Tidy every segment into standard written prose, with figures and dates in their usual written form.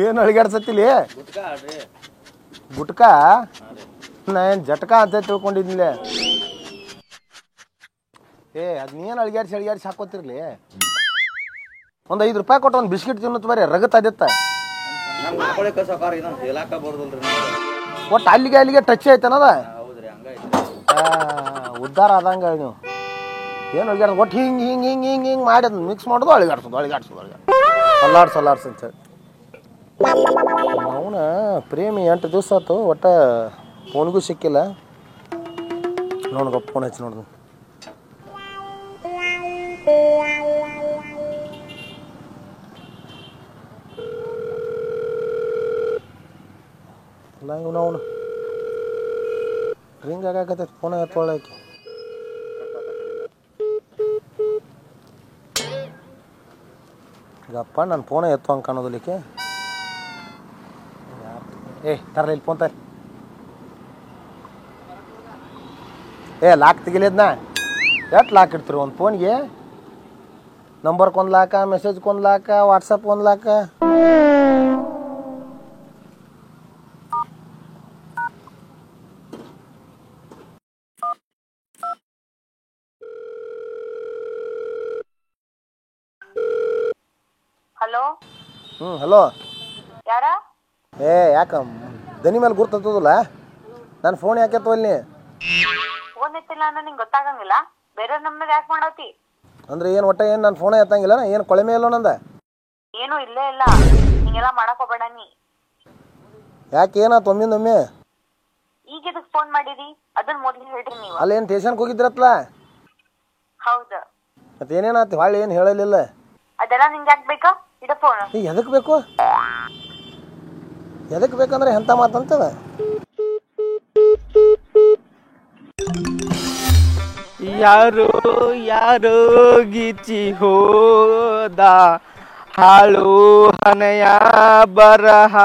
ಏನು ಅಳಿಗಾಡ್ಸತ್ತಿಲಿ ಗುಟ್ಕಾ ನಾ ಏನು ಜಟ್ಕಾ ಅಂತ ತಿಳ್ಕೊಂಡಿದ್ನಿಲ್ಲ. ಅದ್ ನೀನು ಅಳಿಗಾಡ್ಸಿ ಹಾಕೋತಿರ್ಲಿ. ಒಂದು 5 ರೂಪಾಯಿ ಕೊಟ್ಟು ಒಂದು ಬಿಸ್ಕಿಟ್ ತಿನ್ನತ್ ಬರೀ ರಗತ್ ಅದಿತ್ತ. ಒಟ್ಟು ಅಲ್ಲಿಗೆ ಟಚ್ ಐತನದ ಉದ್ದಾರ ಆದಂಗ ನೀವು ಏನು ಅಳಿಗಾಡ್ಸೋದು ಒಟ್ಟು ಹಿಂಗೆ ಮಾಡಿ ಅದನ್ನ ಮಿಕ್ಸ್ ಮಾಡೋದು ಅಳಿಗಾಡ್ಸೋದು ಅಲ್ಲಾಡ್ಸು ಅಂತ ಅವನ ಪ್ರೇಮಿ 8 ದಿವಸ ಆಯ್ತು ಒಟ್ಟ ಫೋನ್ಗೂ ಸಿಕ್ಕಿಲ್ಲ. ನೋಡ್ಗಪ್ಪ ಫೋನ್ ಹಚ್ಚಿ ನೋಡ್ದು ಅಲ್ಲ ಅವನು ರಿಂಗ್ ಆಗಾಕತ್ತೈತಿ ಫೋನ್ ಎತ್ತೊಳಕ್ಕೆ. ಗಪ್ಪ ನನ್ನ ಫೋನ ಎತ್ತು ಹಂಗೆ ಕಾಣೋದಲಿಕ್ಕೆ. ತರಲಿ ಇಲ್ಲಿ ಫೋನ್ ಲಾಕ್ ತೆಗಿಲಿದ್ನ ಎಷ್ಟು ಲಾಕ್ ಇಡ್ತೀರಿ ಒಂದು ಫೋನ್ಗೆ? ನಂಬರ್ಗೆ 1 ಲಾಕ, ಮೆಸೇಜ್ಗೆ 1 ಲಾಕ, ವಾಟ್ಸಪ್ 1 ಲಾಕ. ಹಲೋ. ಹಲೋ. ಯಾರ? ಯಾಕ ದನಿ ಮೇಲೆ ಗುರ್ತದಲ್ಲ ನನ್ನ ಫೋನ್ ಯಾಕೆ ತೋಲ್ನಿ? ಫೋನ್ ಎತ್ತಿಲ್ಲ ಅಂದ್ರೆ ನಿಂಗೆ ಗೊತ್ತಾಗಂಗಿಲ್ಲ? ಬೇರೆ ನಂಬರ್ ಯಾಕೆ ಮಾಡತಿ? ಅಂದ್ರೆ ಏನು ಒಟ್ಟ ಏನು ನನ್ನ ಫೋನೇ ಎತ್ತಂಗಿಲ್ಲ? ಏನು ಕೊಳೆಮೆ ಇಲ್ಲೋ ನಂದ? ಏನು ಇಲ್ಲೇ ಇಲ್ಲ, ಹಿಂಗೆಲ್ಲ ಮಾಡಕ್ ಹೋಗ್ಬೇಡ ನೀ. ಯಾಕೆ ಏನಾಯ್ತು ಒಮ್ಮೆ? ಈಗ ಇದಕ್ಕೆ ಫೋನ್ ಮಾಡಿರಿ ಅದನ್ನ ಮೊದ್ಲು ಹೇಳ್ರಿ ನೀವು. ಅಲ್ಲ ಏನು ಸ್ಟೇಷನ್ಗೆ ಹೋಗಿದ್ರತ್ಲ? ಹೌದು. ಮತ್ತೆ ಏನೇನಾಯ್ತು ಹೊಳ್ಳಿ ಏನು ಹೇಳಲಿಲ್ಲ? ಅದೆಲ್ಲ ನಿಂಗೆ ಯಾಕೆ ಬೇಕಾ? ಇಡ ಫೋನ್. ಎದಕ್ಕೆ ಬೇಕಂದ್ರೆ ಎಂತ ಮಾತಂತದ? ಯಾರೋ ಗೀಚಿ ಹೋದ ಹಾಳು ಹನೆಯ ಬರಹ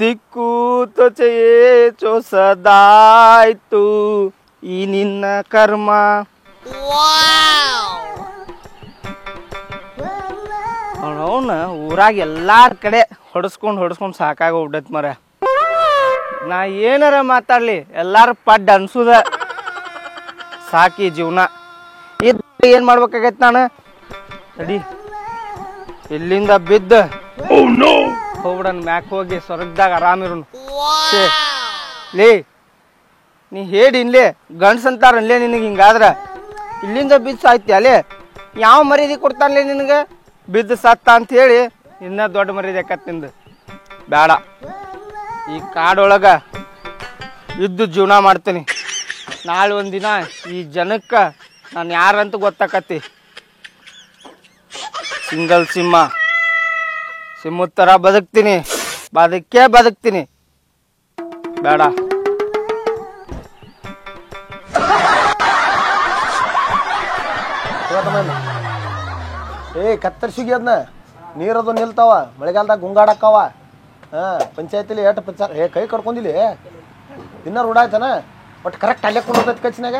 ದಿಕ್ಕು ತೊಚೆಯೇ ಚೋಸದಾಯ್ತು ಈ ನಿನ್ನ ಕರ್ಮ. ಅವನ ಊರಾಗ ಎಲ್ಲಾರ ಕಡೆ ಹೊಡೆಸ್ಕೊಂಡು ಸಾಕಾಗೋಗ್ಬಿಟ್ಟೈತಿ ಮರ. ನಾ ಏನಾರ ಮಾತಾಡ್ಲಿ ಎಲ್ಲಾರು ಪಡ್ಡ ಅನ್ಸುದ ಸಾಕಿ ಜೀವನ. ಏನ್ ಮಾಡ್ಬೇಕಾಗೈತಿ ನಾನು? ತಡಿ ಇಲ್ಲಿಂದ ಬಿದ್ದ ಹೋಗ್ಬಿಡನ್ ಮ್ಯಾಕ್ ಹೋಗಿ ಸ್ವರ್ಗದಾಗ ಆರಾಮಿರೋನು. ಲೇ ನೀ ಹೇಳಿನ್ಲೇ ಗಂಡ್ಸ್ ಅಂತಾರನ್ಲೇ ನಿನಗೆ. ಹಿಂಗಾದ್ರ ಇಲ್ಲಿಂದ ಬಿದ್ದು ಸಾಯ್ತಿ ಅಲ್ಲೇ ಯಾವ ಮರ್ಯಾದೆ ಕೊಡ್ತಾನಲೇ ನಿನಗೆ? ಬಿದ್ದು ಸತ್ತ ಅಂತ ಹೇಳಿ ಇನ್ನ ದೊಡ್ಡ ಮರ್ಯಾದೆ ಆಕತ್ ನಿಂದು. ಬೇಡ, ಈ ಕಾಡೊಳಗ ಇದ್ದು ಜೀವನ ಮಾಡ್ತೀನಿ. ನಾಳೆ ಒಂದಿನ ಈ ಜನಕ್ಕೆ ನಾನು ಯಾರಂತ ಗೊತ್ತಾಕತಿ. ಸಿಂಗಲ್ ಸಿಂಹದ ಥರ ಬದುಕ್ತೀನಿ, ಬದುಕ್ತೀನಿ. ಬೇಡ ಕತ್ತರಿಸಿಗಿ ಅದನ್ನ ನೀರದು ನಿಲ್ತಾವ, ಮಳೆಗಾಲದಾಗ ಗುಂಗಾಡಕ್ಕವ. ಪಂಚಾಯತಿಲಿ ಕೈ ಕಡ್ಕೊಂಡಿಲಿ ಇನ್ನ ರೂಢ ಆಯ್ತಾನ. ಒಟ್ಟು ಕರೆಕ್ಟ್ ಅಲ್ಲೇ ಕೊಂಡೋಗ್ತೈತಿ ಕಚ್ಚಿನಾಗ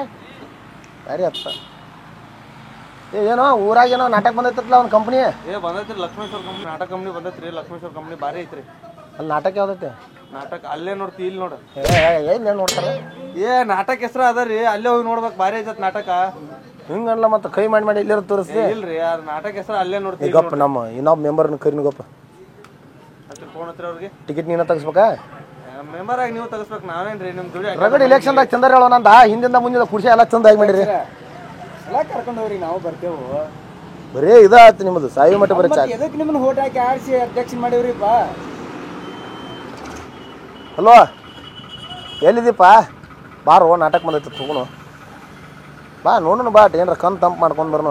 ಸರಿ ಅತ್ತ. ಏನೋ ಊರಾಗೇನೋ ನಾಟಕ ಬಂದೈತಲ್ಲ ಒಂದು ಕಂಪ್ನಿ ಬಂದೈತ್ರಿ, ಲಕ್ಷ್ಮೇಶ್ವರ ಕಂಪ್ನಿ ನಾಟಕ ಕಂಪ್ನಿ ಬಂದೈತ್ರಿ. ಲಕ್ಷ್ಮೇಶ್ವರ ಕಂಪ್ನಿ ಭಾರಿ ಐತ್ರಿ. ಅಲ್ಲಿ ನಾಟಕ ಯಾವ್ದೈತೆ? ನಾಟಕ ಅಲ್ಲೇ ನೋಡ್ತಿ, ಇಲ್ಲಿ ನೋಡ. ಏನ್ ನೋಡ್ತಾರೆ? ನಾಟಕ ಹೆಸರು ಅದರಿ, ಅಲ್ಲೇ ಹೋಗಿ ನೋಡ್ಬೇಕು. ಭಾರಿ ಐತತ್ ನಾಟಕ. ಹಿಂಗಲ್ಲ ಮತ್ತೆ ಕೈ ಮಾಡಿ ಇಲ್ಲಿರೋ ತೋರಿಸ್ತಿ. ಇಲ್ರಿ, ನಾಟಕ ಹೆಸರು ಅಲ್ಲೇ ನೋಡ್ತೀವಿ. ಗಪ್ಪ ನಮ್ಮ ಇನ್ನೊಬ್ಬ ಮೆಂಬರ್ನ ಕರಿನ ಗಪ್ಪ. ಫೋನ್ ಹತ್ರ ಅವ್ರಿಗೆ ಟಿಕೆಟ್ ನೀನ ತೆಗಿಸ್ಬೇಕಾ? ಮೆಂಬರ್ ಆಗಿ ನೀವು ತೆಗಿಸ್ಬೇಕು, ನಾವೇನ್ರಿ ನಿಮ್ ದುಡಿ. ರಗಡ್ ಇಲೆಕ್ಷನ್ದಾಗ ಚಂದ್ರ ಹೇಳೋ ನಂದ ಹಿಂದಿಂದ ಮುಂದಿನ ಖುಷಿ ಎಲ್ಲ ಚಂದ ಆಗಿ ಮಾಡಿರಿ. ಎಲ್ಲ ಕರ್ಕೊಂಡು ಹೋಗ್ರಿ, ನಾವು ಬರ್ತೇವು. ಬರೇ ಇದಾಯ್ತು ನಿಮ್ಮದು ಸಾಯಿ ಮಟ್ಟ ಬರೀ ಚಾ. ಎದಕ್ಕೆ ನಿಮ್ಮನ್ನ ಓಟ್ ಹಾಕಿ ಆರಿಸಿ ಅಧ್ಯಕ್ಷ ಮಾಡಿವ್ರಿಪ್ಪ? ಹಲೋ, ಎಲ್ಲಿದ್ದೀಪ? ಬಾರೋ ನಾಟಕ ಬಂದೈತಿ ತಗೋಣ. ಬಾ ನೋಡೋಣ, ಬಾ ಏನಾರ ಕಣ್ ತಂಪು ಮಾಡ್ಕೊಂಡು ಬರೋಣ.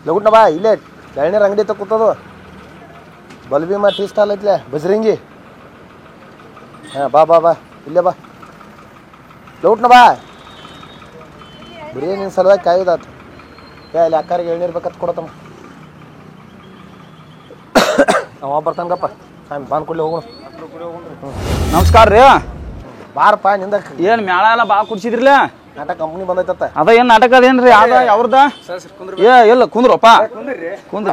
ಲಗುಟ್ನ ಬಾ, ಇಲ್ಲೇ ಎಳ್ನೀರು ಅಂಗಡಿ ತ ಕೂತದು. ಬಲ್ಬೀಮ ಟೀ ಸ್ಟಾಲ್ ಐತ್ಲೆ ಬಜ್ರಿಂಗಿ. ಬಾ ಇಲ್ಲೇ ಬಾ. ಲಗುಟ್ನ ಬಾ. ಬರೀ ನಿನ್ನ ಸಲುವಾಗಿ ಕಾಯೋದಾತು. ಇಲ್ಲಿ ಅಕ್ಕಾರಿಗೆ ಎಳ್ನೀರು ಬೇಕತ್ ಕೊಡತಮ್ಮ. ಅವ ಬರ್ತಾನಗಪ್ಪ. ಬಂದ್ ಕೊಡ್ಲಿ ಹೋಗೋಣ. ನಮಸ್ಕಾರ ರೀ. ಬಾರಪ್ಪ ನಿಂದ. ಏನು ಮೇಳ ಎಲ್ಲ ಬಾ ಕುಡ್ಸಿದ್ರಲ್ಲ? ನಾಟಕ ಕಂಪ್ನಿ ಬಂದೈತತ್ತ. ಅದ ಏನ್ ನಾಟಕ ಅದೇನ್ರಿ ಯಾವ್ದ ಯಾವ್ದ ಇಲ್ಲ ಕುಂದ್ರಪ್ಪ ಕುಂದ್ರ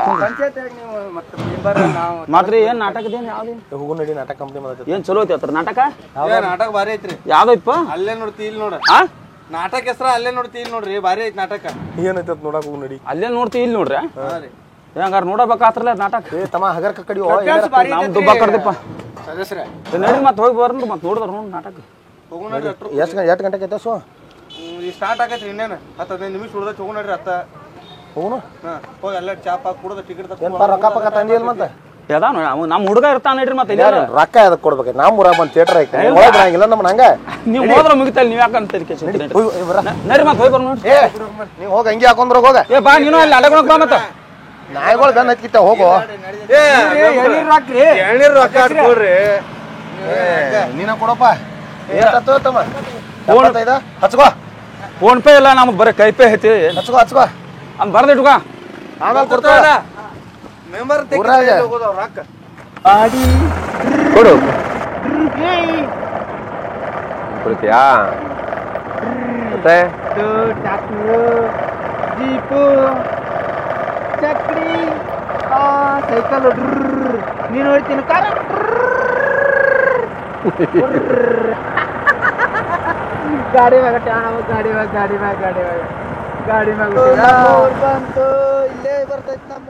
ಮಾತ್ರಿ ಏನ್ ನಾಟಕದೇನ್ ಯಾವ್ದೇನ್ ಹೋಗು ನಡಿ ನಾಟಕ ಕಂಪ್ನಿ ಬಂದೈತಿ. ಏನ್ ಚಲೋ ಐತಿ ಅತ್ರ ನಾಟಕ ನಾಟಕ ಭಾರಿ ಐತ್ರಿ. ಯಾವ್ದೈತಪ್ಪ ಅಲ್ಲೇ ನೋಡ್ತಿ ಇಲ್ಲಿ ನೋಡ ನಾಟಕ ಹೆಸ್ರ ಅಲ್ಲೇ ನೋಡ್ತಿ ಇಲ್ಲಿ ನೋಡ್ರಿ ಭಾರಿ ಐತಿ ನಾಟಕ. ಏನೈತಿ ನೋಡಕ್ ಹೋಗು ನಡಿ. ಅಲ್ಲೇ ನೋಡ್ತಿ ಇಲ್ಲಿ ನೋಡ್ರಿ ಹಂಗಾರ ನೋಡಬೇಕಾತ್ರಲ್ಲ ನಾಟಕ. ಏ ತಮ್ಮ ಹಗರ್ ಕಡಿಯೋ ನಮ್ ದುಬ್ಬ ಕಡ್ದಪ್ಪ ಸದಸ್ಯರ ನಡಿ ಮತ್ ಹೋಗಿ ಬರ್ರಿ ಮತ್ ನೋಡಿದ್ರ ನೋಡ್ ನಾಟಕ ಹೋಗು ನೋಡ್ರಿ. ಎಷ್ಟು ಗಂಟೆಗೆ ಐತೆ ಸೊ ಈ ಸ್ಟಾರ್ಟ್ ಆಗೈತ್ರಿ ಇನ್ನೇನು 10-15 ನಿಮಿಷ ಉಳ್ದ ಹೋಗು ನೋಡ್ರಿ. ಹೋಗುನು ಹೋಗಿ ಎಲ್ಲ ಚಾ ಪಾಕ್ ಕುಡ್ದ ಟಿಕೆಟ್ ಏನಪ್ಪ ರೊಕ್ಕ ಪಕ್ಕ ತಂದಿಲ್ಲ ಮತ್ತೆ ಯಾವ್ದಾವ ನಮ್ಮ ಹುಡುಗ ಇರ್ತಾನ ನಡ್ರಿ ಮತ್ತೆ ರೊಕ್ಕ ಅದಕ್ಕೆ ಕೊಡ್ಬೇಕು. ನಾವು ಊರಾಗ ಬಂದು ಥಿಯೇಟರ್ ಐತೆ ಒಳಗಿಲ್ಲ ನಮ್ಮ ಹಂಗ ನೀವು ಹೋದ್ರ ಮುಗಿತಲ್ಲ ನೀವ್ ಯಾಕಂತ ನಡ್ರಿ ಮತ್ತೆ ಹೋಗಿ ಬರ್ ನೋಡ್ರಿ. ಏ ನೀವು ಹೋಗಿ ಹಂಗೆ ಹಾಕೊಂಡ್ರ ಹೋಗ. ಏ ಬಾ ನೀನು ಅಲ್ಲಿ ಅಡಗೋಣಕ್ ಬಾ ಮತ್ತ ನಾಯಿಗಳು ಬೆನ್ನ ಹತ್ತಿತ್ತ ಹೋಗು. ಎಳ್ನೀರ್ ರೊಕ್ಕ ಕೊಡ್ರಿ. ನೀನ ಕೊಡಪ್ಪ. ತಮ್ಮ ಹಚ್ಕೋ. ಫೋನ್ ಪೇ ಇಲ್ಲ ನಮ್ಗೆ ಬರೀ ಕೈ ಪೇ ಐತಿ. ಹಚ್ಕೋ ಹಚ್ಕೋ ಅದ್ ಬರ್ದ ಇಟ್ಕೋ ಆಮೇಲೆ ಕೊಡ್ತಾರ ಮೆಂಬರ್ ರೊಕ್ಕ ಕೊಡು ಕೊಡ್ತೀಯಾ ಮತ್ತೆ ಜೀಪು ಚಕ್ರಿ ಸೈಕಲ್ ನೀನು ಹೋಗ್ತೀನಿ ಕಾರ ಗಾಡಿ ಮ್ಯಾಗ ಗಾಡಿ ಮ್ಯಾಗ ಬಂತು ಇಲ್ಲೇ ಬರ್ತೈತಿ ನಮ್ಮ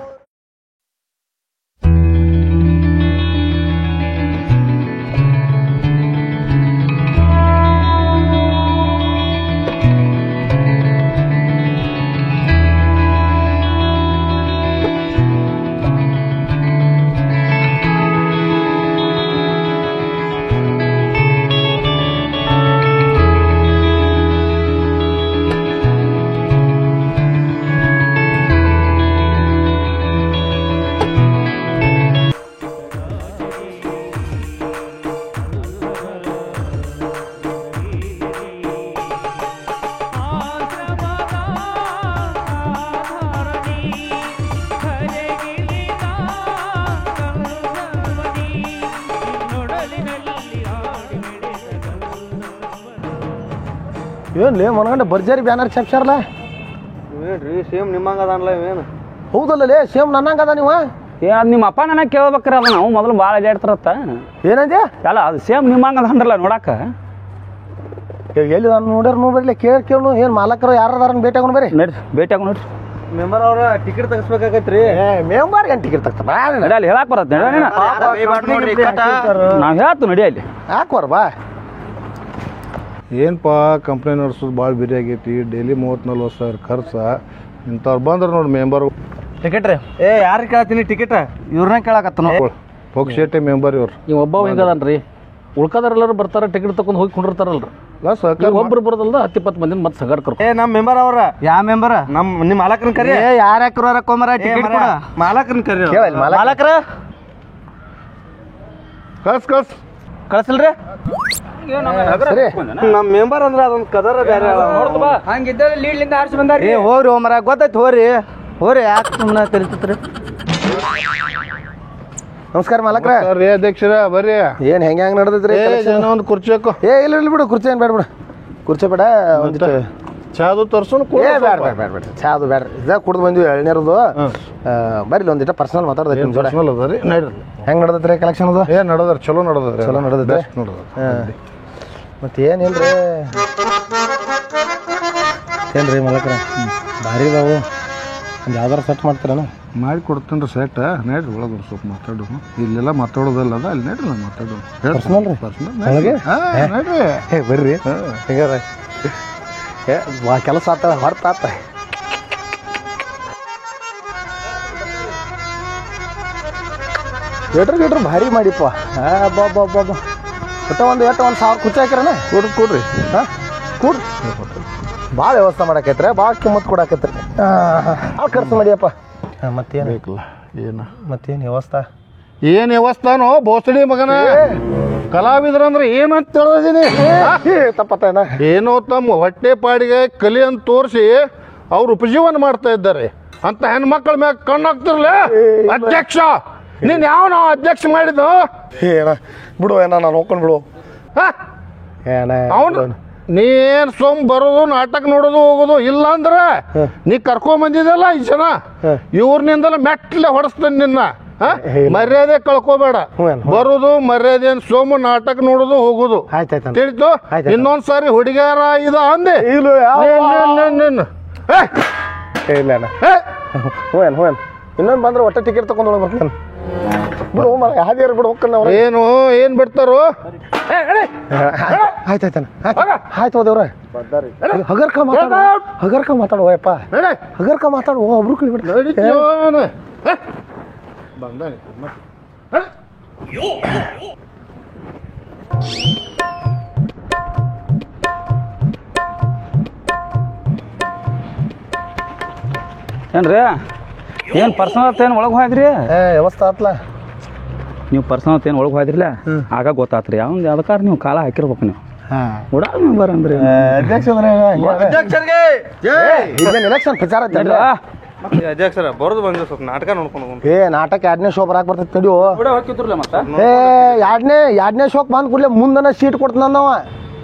ಏನ್ಲೇ ಮನಗಂಡ ಬರ್ಜಾರಿ ಬ್ಯಾನರ್ ಛಾಪ್ಸಾರಲ್ಲ. ಏನ್ರಿ ಸೇಮ್ ನಿಮ್ಮಂಗ ಅದನ್ಲ ಇವೇನು? ಹೌದಲ್ಲೇ ಸೇಮ್ ನನ್ನಂಗದ ನೀವು. ಏ ಅದ್ ನಿಮ್ಮ ಅಪ್ಪ ನನಗೆ ಕೇಳ್ಬೇಕ್ರಿ ಅದ ನಾವು ಮೊದಲು ಭಾಳ ಅಡ್ಯಾಡ್ತಾರತ್ತ ಏನಂದೆ ಅಲ್ಲ ಅದು ಸೇಮ್ ನಿಮ್ಮಂಗ ಅದನ್ರಲ್ಲ ನೋಡಾಕ. ಎಲ್ಲಿ ನೋಡ್ಯಾರ ನೋಡ್ರಿ ಕೇಳು ಏನ್ ಮಾಲಕರು ಯಾರದಾರ ಭೇಟಿ ಆಗೋಣ ಬರ್ರಿ. ನಡ್ರಿ ಭೇಟಿ ಆಗೋಣ ನೋಡ್ರಿ. ಮೆಂಬರ್ ಅವ್ರ ಟಿಕೆಟ್ ತೆಗಿಸ್ಬೇಕಾಗೈತ್ರಿ. ಮೆಂಬರ್ ಗಂಟೆ ಟಿಕೆಟ್ ತಗ್ತಾರ ನಡಿ ಅಲ್ಲಿ ಹೇಳಕ್ ಬರತ್ತೆ ನಾವ್ ಹೇಳ್ತು ನಡಿ ಅಲ್ಲಿ ಹಾಕ್ವಾರ ಬಾ. ಏನಪ್ಪ ಕಂಪ್ನಿ ನಡ್ಸೋದು ಭಾಳ ಬಿರಿ ಆಗೈತಿ. ಡೈಲಿ 30-40 ಸಾವಿರ ಖರ್ಚ. ಇಂಥವ್ರು ಬಂದ್ರೆ ನೋಡಿ ಮೆಂಬರ್ ಟಿಕೆಟ್ ರೀ. ಏ ಯಾರು ಕೇಳತ್ತೀನಿ ಟಿಕೆಟ್? ಇವ್ರನ್ನ ಕೇಳಕತ್ತನ. ಪಕ್ಷೇಟೆ ಮೆಂಬರ್ ಇವ್ರು. ನೀವು ಒಬ್ಬ ಹಿಂಗದನ್ರಿ ಉಳ್ಕದಾರೆಲ್ಲರೂ ಬರ್ತಾರ ಟಿಕೆಟ್ ತಗೊಂಡ್ ಹೋಗಿ ಕುಂಡಿರ್ತಾರಲ್ರಿ. ಒಬ್ರು ಬರೋದಲ್ದ 10-20 ಮಂದಿ ಮತ್ತೆ ಸಗಾಡ್ ಕರ್ಕೊ. ಏ ನಮ್ ಮೆಂಬರ್ ಅವ್ರ ಯಾವ ಮೆಂಬರ್ ನಿಮ್ ಮಾಲಕರನ್ ಕರಿ. ಯಾರ ಕೊಂಬರ ಟಿಕೆಟ್ ಕೊಡ ಮಾಲಕರನ್ ಕರಿ. ಮಾಲಕರ ಕಳ್ಸ್ ಕಳ್ಸಲ್ರಿ. ನಮ್ ಮೆಂಬರ್ ಅಂದ್ರ ಅದೊಂದ್ ಕದರ ಬೇರೆ ಹಂಗಿದ್ದ ಲೀಡ್ಲಿಂದ ಆರ್ಸಿ ಬಂದಾರ. ಏ ಹೋಗ್ರಿ ಮರ ಗೊತ್ತಾಯ್ತು ಹೋರಿ ಯಾಕೆ ಸುಮ್ಮನೆ ಕರಿತಿತ್ರಿ. ನಮಸ್ಕಾರ ಮಾಲಕ್ರ. ರೀ ಅಧ್ಯಕ್ಷರ ಬರ್ರಿ. ಏನ್ ಹೆಂಗ ನಡೆದೈತ್ರಿ? ಒಂದು ಕುರ್ಚಿ ಹಾಕೋ. ಏ ಇಲ್ಲ ಬಿಡು ಕುರ್ಚಿ ಏನ್ ಬೇಡ ಬಿಡು. ಕುರ್ಚಿ ಬೇಡ ಒಂದಿಟ್ಟು ಚಾದು ತರ್ಸೋಣ. ಬೇಡ ಚಾ ಅದು ಬೇಡ. ಇದ ಕುಡ್ದು ಬಂದ್ವಿ ಎಳ್ನೀರದು. ಬರ್ರಿ ಒಂದಿಟ ಪರ್ಸನಲ್ ಮಾತಾಡ್ದೈತಿ ನಿಮ್ ಜೋಡಿ. ಅದ ರೀ ನಡ್ರಿ. ಹೆಂಗ್ ನಡೆದೈತ್ರಿ ಕಲೆಕ್ಷನ್ ಅದು? ಏನ್ ನಡೆದ್ರಿ? ಚಲೋ ನಡೆದ್ರಿ. ಚಲೋ ನಡೆದೈತೆ ಮತ್ತೆ ಏನಿಲ್ರಿ. ಏನ್ರಿ ಮಾಲಕ್ರ ಭಾರಿ ಇದಾವು. ಒಂದು ಯಾವ್ದಾರು ಸೆಟ್ ಮಾಡ್ತೀರಣ? ಮಾಡಿ ಕೊಡ್ತೀನಿ ಸೆಟ್. ನಡ್ರಿ ಒಳಗೆ ಸ್ವಲ್ಪ ಮಾತಾಡೋಣ. ಇಲ್ಲೆಲ್ಲ ಮಾತಾಡೋದಲ್ಲ ಅದ ಅಲ್ಲಿ ನಡ್ರಿ ನಾವು ಮಾತಾಡೋಣ. ಪರ್ಸನಲ್ ರೀ ಒಳಗೆ ನಡ್ರಿ ಬರ್ರಿ. ಹೆಂಗಾರ ಕೆಲಸ ಆತ ಹೊರ್ತ ಆತ. ಗೇಟ್ರ್ ಭಾರಿ ಮಾಡಿಪ್ಪ. ಒಟ್ಟ ಒಂದು 1000 ಕುರ್ಚಿ ಹಾಕಿರಣ ಕೊಡ್ರಿ. ಹಾಂ ಕೊಡ್ರಿ. ಭಾಳ ವ್ಯವಸ್ಥೆ ಮಾಡಾಕೈತ್ರಿ. ಭಾಳ ಕಿಮ್ಮತ್ತು ಕೊಡಾಕೈತ್ರಿ. ಹಾಂ ಖರ್ಚು ಮಾಡಿಯಪ್ಪ. ಹಾಂ ಮತ್ತೇನು ಬೇಕಲ್ಲ ಏನು ಮತ್ತೇನು ವ್ಯವಸ್ಥೆ? ಏನು ವ್ಯವಸ್ಥಾನೋ ಬೋಸಡಿ ಮಗನ. ಕಲಾವಿದ್ರಂದ್ರೆ ಏನಂತ ತಿಳಿದೀನಿ. ತಪ್ಪತ್ತೇನ ಏನೋ ತಮ್ಮ ಹೊಟ್ಟೆ ಪಾಡಿಗೆ ಕಲಿ ಅಂತ ತೋರಿಸಿ ಅವ್ರು ಉಪಜೀವನ ಮಾಡ್ತಾ ಇದ್ದಾರೆ ಅಂತ ಹೆಣ್ಮಕ್ಳ ಮ್ಯಾಗ ಕಣ್ಣಾಗ್ತಿರ್ಲ. ಅಧ್ಯಕ್ಷ ನೀನ್ ಯಾವ ನಾವು ಅಧ್ಯಕ್ಷ ಮಾಡಿದ್ದು? ಏನ ಬಿಡು ಏನ ನಾನು ಹೋಗ್ಕೊಂಡು ಬಿಡು. ಅವನು ನೀ ಏನು ಸೋಮ್ ಬರೋದು ನಾಟಕ ನೋಡೋದು ಹೋಗೋದು ಇಲ್ಲ ಅಂದ್ರೆ ನೀ ಕರ್ಕೊಂಡ್ ಬಂದಿದ್ದಲ್ಲ ಈ ಜನ ಇವ್ರನಿಂದಲ್ಲ ಮೆಟ್ಲೆ ಹೊಡೆಸ್ತೇನೆ ನಿನ್ನ ಮರ್ಯಾದೆ ಕಳ್ಕೋಬೇಡ. ಬರೋದು ಮರ್ಯಾದೆ ಸೋಮು ನಾಟಕ ನೋಡೋದು ಹೋಗುದು ತಿಳಿತು. ಇನ್ನೊಂದ್ ಸಾರಿ ಹುಡುಗಿಯರ ಇದ ಅಂದೆ ಇನ್ನೊಂದು ಬಂದ್ರೆ ಒಟ್ಟ ಟಿಕೆಟ್ ತಗೊಂಡು ಬರ್ತಾನೆ ಬಿಡು ಮರ ಯಾವ್ದಾರು ಬಿಡು ಹೋಗ್ತಾನೆ. ಏನು ಏನ್ ಬಿಡ್ತಾರೋ ಆಯ್ತು ಹೋದೇವ್ರ ಹಗರ್ಕ ಮಾತಾಡುವಪ್ಪ ಹಗರ್ಕ ಮಾತಾಡುವ ಒಬ್ರು ಕಳಿಬಿಡ ಏನ್ರಿ ಏನು ಪರ್ಸನಲ್ ಏನು ಒಳಗೆ ಹೋಯ್ದ್ರಿ ವ್ಯವಸ್ಥೆ ಆತ್ಲ ನೀವು ಪರ್ಸನಲ್ ಏನು ಒಳಗೆ ಹೋಯ್ದ್ರಿಲ್ಲ ಆಗ ಗೊತ್ತಾತ್ರಿ ಅವ್ನು ಯಾವ್ದಕ್ಕಾರ ನೀವು ಕಾಲ ಹಾಕಿರ್ಬೇಕು ನೀವು ಉಡಾಳ ಮೆಂಬರ್ ಅಂದ್ರಿ ಎಲೆಕ್ಷನ್ ಪ್ರಚಾರ ಅಧ್ಯಕ್ಷರ ಬರೋದು ಬಂದ್ರೆ ಸ್ವಲ್ಪ ನಾಟಕ ನೋಡ್ಕೊಂಡು ನಾಟಕ 2ನೇ ಶೋ ಬರಾಕ್ ಬರ್ತೈತಿ ನಡಿಯೋ ಹಾಕಿದ್ರಲ್ಲ ಮತ್ತೆ 2ನೇ ಶೋಕ್ ಬಂದ್ ಕೂಡಲೇ ಮುಂದನ ಸೀಟ್ ಕೊಡ್ತಾನ ನಾವ